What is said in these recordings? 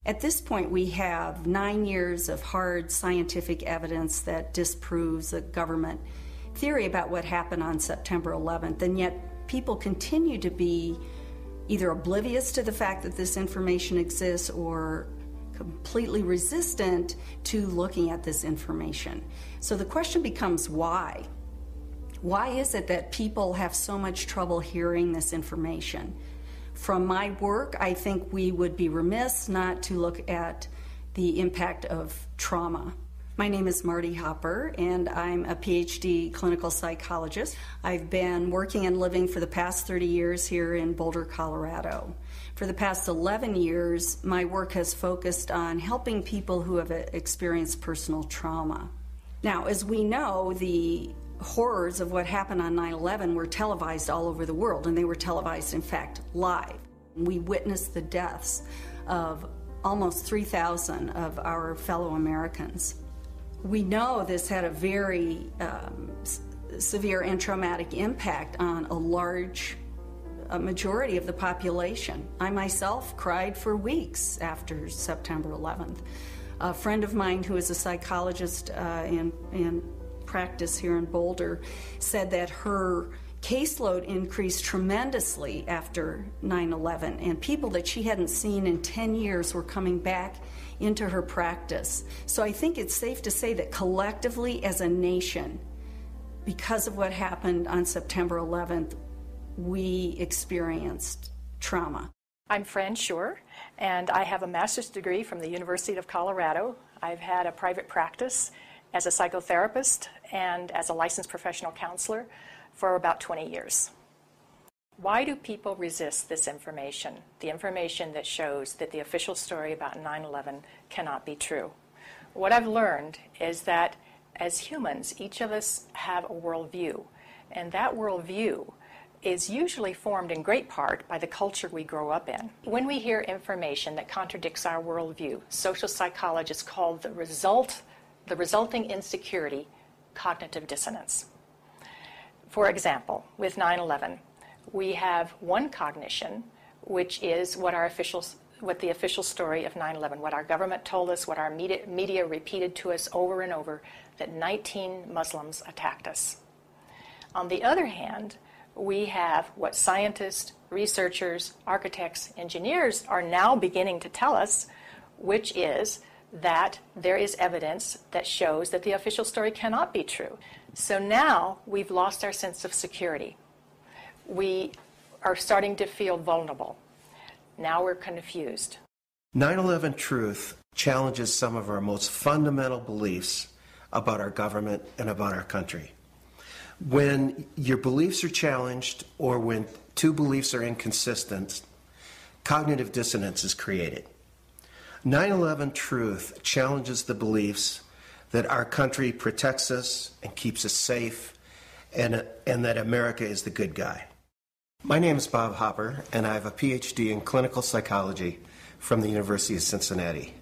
At this point, we have 9 years of hard scientific evidence that disproves a government theory about what happened on September 11th, and yet people continue to be either oblivious to the fact that this information exists or completely resistant to looking at this information. So the question becomes why? Why is it that people have so much trouble hearing this information? From my work, I think we would be remiss not to look at the impact of trauma. My name is Marty Hopper, and I'm a PhD clinical psychologist. I've been working and living for the past 30 years here in Boulder, Colorado. For the past 11 years, my work has focused on helping people who have experienced personal trauma. Now, as we know, the horrors of what happened on 9/11 were televised all over the world, and they were televised, in fact, live. We witnessed the deaths of almost 3,000 of our fellow Americans. We know this had a very severe and traumatic impact on a majority of the population. I myself cried for weeks after September 11th. A friend of mine who is a psychologist in practice here in Boulder said that her caseload increased tremendously after 9/11, and people that she hadn't seen in 10 years were coming back into her practice. So I think it's safe to say that collectively as a nation, because of what happened on September 11th, we experienced trauma. I'm Fran Schur, and I have a master's degree from the University of Colorado. I've had a private practice as a psychotherapist and as a licensed professional counselor for about 20 years. Why do people resist this information, the information that shows that the official story about 9/11 cannot be true? What I've learned is that as humans, each of us have a worldview, and that worldview is usually formed in great part by the culture we grow up in. When we hear information that contradicts our worldview, social psychologists call the resulting insecurity cognitive dissonance. For example, with 9/11, we have one cognition, which is what the official story of 9/11, what our government told us, what our media repeated to us over and over, that 19 Muslims attacked us. On the other hand, we have what scientists, researchers, architects, engineers are now beginning to tell us, which is that there is evidence that shows that the official story cannot be true. So now we've lost our sense of security. We are starting to feel vulnerable. Now we're confused. 9/11 truth challenges some of our most fundamental beliefs about our government and about our country. When your beliefs are challenged or when two beliefs are inconsistent, cognitive dissonance is created. 9/11 truth challenges the beliefs that our country protects us and keeps us safe and that America is the good guy. My name is Bob Hopper, and I have a PhD in clinical psychology from the University of Cincinnati.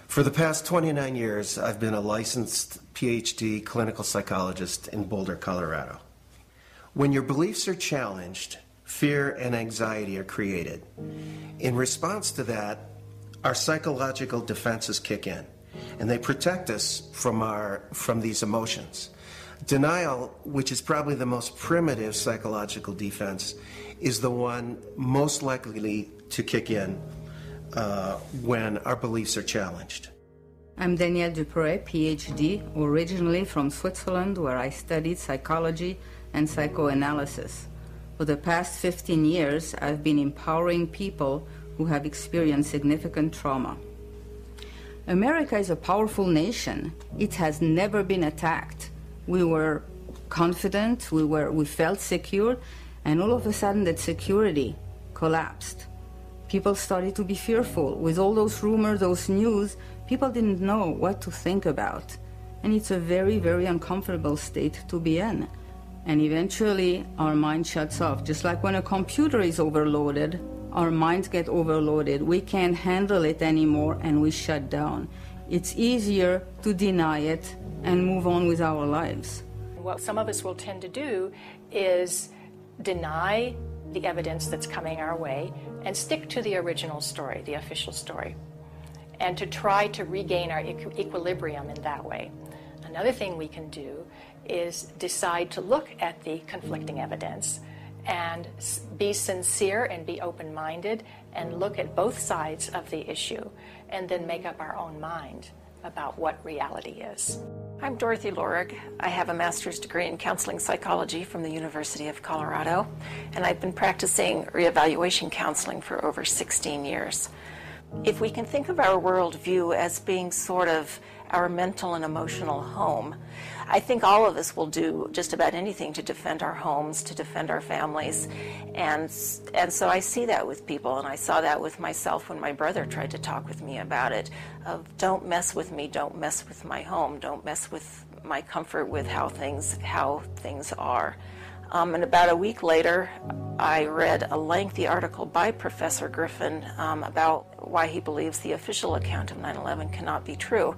For the past 29 years, I've been a licensed PhD clinical psychologist in Boulder, Colorado. When your beliefs are challenged, fear and anxiety are created. In response to that, our psychological defenses kick in, and they protect us from these emotions. Denial, which is probably the most primitive psychological defense, is the one most likely to kick in when our beliefs are challenged. I'm Danielle Dupré, PhD, originally from Switzerland, where I studied psychology and psychoanalysis. For the past 15 years, I've been empowering people who have experienced significant trauma. America is a powerful nation. It has never been attacked. We were confident, we felt secure, and all of a sudden that security collapsed. People started to be fearful. With all those rumors, those news, people didn't know what to think about. And it's a very, very uncomfortable state to be in. And eventually our mind shuts off. Just like when a computer is overloaded, our minds get overloaded. We can't handle it anymore and we shut down. It's easier to deny it and move on with our lives. What some of us will tend to do is deny the evidence that's coming our way and stick to the original story, the official story. and to try to regain our equilibrium in that way. Another thing we can do is decide to look at the conflicting evidence and be sincere and be open-minded and look at both sides of the issue and then make up our own mind about what reality is. I'm Dorothy Lorig. I have a master's degree in counseling psychology from the University of Colorado, and I've been practicing reevaluation counseling for over 16 years. If we can think of our worldview as being sort of our mental and emotional home, I think all of us will do just about anything to defend our homes, to defend our families, and so I see that with people, and I saw that with myself when my brother tried to talk with me about it, of don't mess with me, don't mess with my home, don't mess with my comfort with how things are. And about a week later, I read a lengthy article by Professor Griffin about why he believes the official account of 9/11 cannot be true.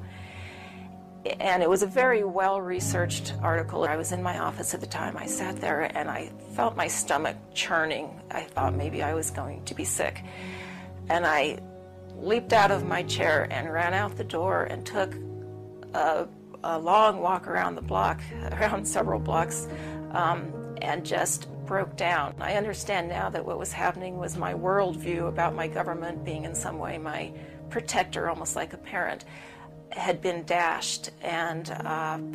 And it was a very well-researched article. I was in my office at the time. I sat there and I felt my stomach churning. I thought maybe I was going to be sick. And I leaped out of my chair and ran out the door and took a long walk around the block, around several blocks, and just broke down. I understand now that what was happening was my worldview about my government being in some way my protector, almost like a parent, had been dashed, and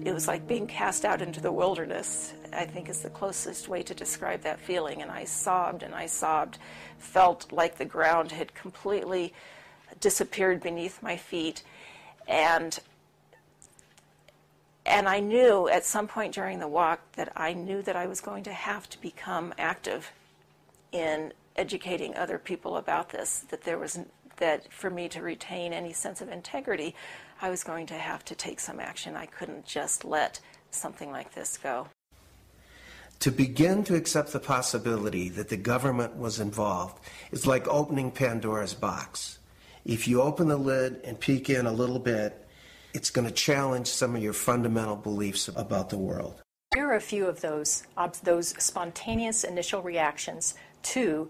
it was like being cast out into the wilderness, I think is the closest way to describe that feeling. And I sobbed, felt like the ground had completely disappeared beneath my feet, and I knew at some point during the walk that I knew that I was going to have to become active in educating other people about this, that for me to retain any sense of integrity, I was going to have to take some action. I couldn't just let something like this go. To begin to accept the possibility that the government was involved is like opening Pandora's box. If you open the lid and peek in a little bit, it's going to challenge some of your fundamental beliefs about the world. Here are a few of those spontaneous initial reactions to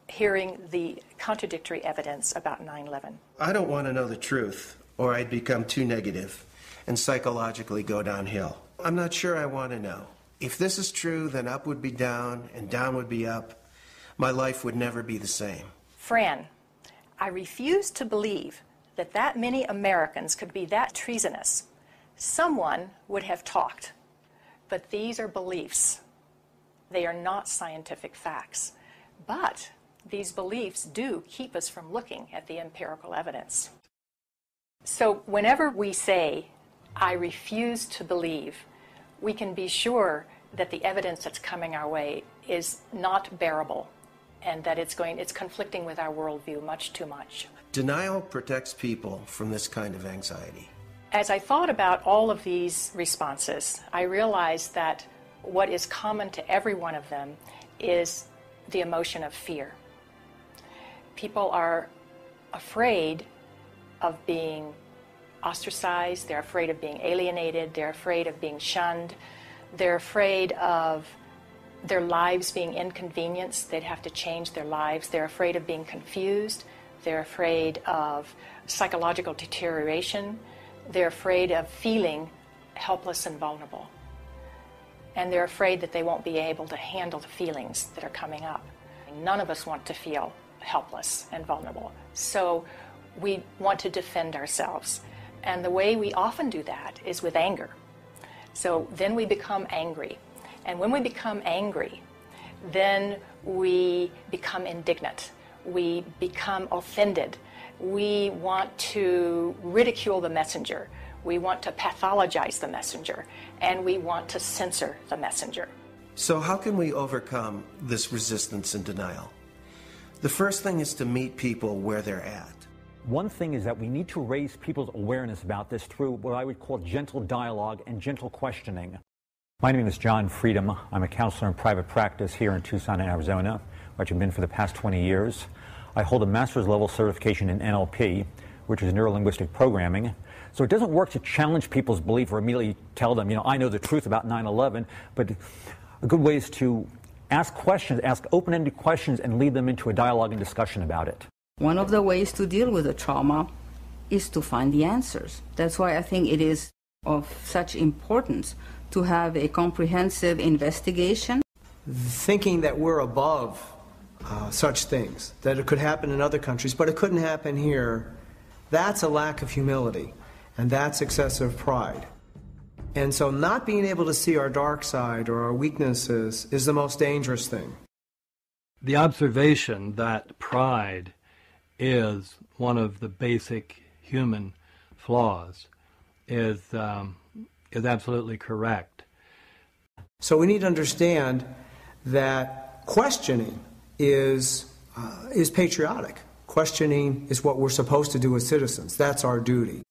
hearing the contradictory evidence about 9/11. I don't want to know the truth, or I'd become too negative and psychologically go downhill. I'm not sure I want to know. If this is true, then up would be down and down would be up. My life would never be the same. Fran, I refuse to believe that many Americans could be that treasonous. Someone would have talked. But these are beliefs. They are not scientific facts. But these beliefs do keep us from looking at the empirical evidence. So whenever we say, I refuse to believe, we can be sure that the evidence that's coming our way is not bearable and that it's conflicting with our worldview much too much. Denial protects people from this kind of anxiety. As I thought about all of these responses, I realized that what is common to every one of them is the emotion of fear. People are afraid of being ostracized, they're afraid of being alienated, they're afraid of being shunned, they're afraid of their lives being inconvenienced, they'd have to change their lives, they're afraid of being confused, they're afraid of psychological deterioration, they're afraid of feeling helpless and vulnerable. And they're afraid that they won't be able to handle the feelings that are coming up. None of us want to feel helpless and vulnerable. So we want to defend ourselves. And the way we often do that is with anger. So then we become angry. And when we become angry, then we become indignant. We become offended. We want to ridicule the messenger. We want to pathologize the messenger. And we want to censor the messenger. So how can we overcome this resistance and denial? The first thing is to meet people where they're at. One thing is that we need to raise people's awareness about this through what I would call gentle dialogue and gentle questioning. My name is John Freedom. I'm a counselor in private practice here in Tucson, Arizona, which I've been for the past 20 years. I hold a master's level certification in NLP, which is neuro-linguistic programming. So it doesn't work to challenge people's belief or immediately tell them, I know the truth about 9/11, but a good way is to ask questions, ask open-ended questions, and lead them into a dialogue and discussion about it. One of the ways to deal with the trauma is to find the answers. That's why I think it is of such importance to have a comprehensive investigation. Thinking that we're above such things, that it could happen in other countries, but it couldn't happen here, that's a lack of humility, and that's excessive pride. And so not being able to see our dark side or our weaknesses is the most dangerous thing. The observation that pride is one of the basic human flaws is absolutely correct. So we need to understand that questioning is patriotic. Questioning is what we're supposed to do as citizens. That's our duty.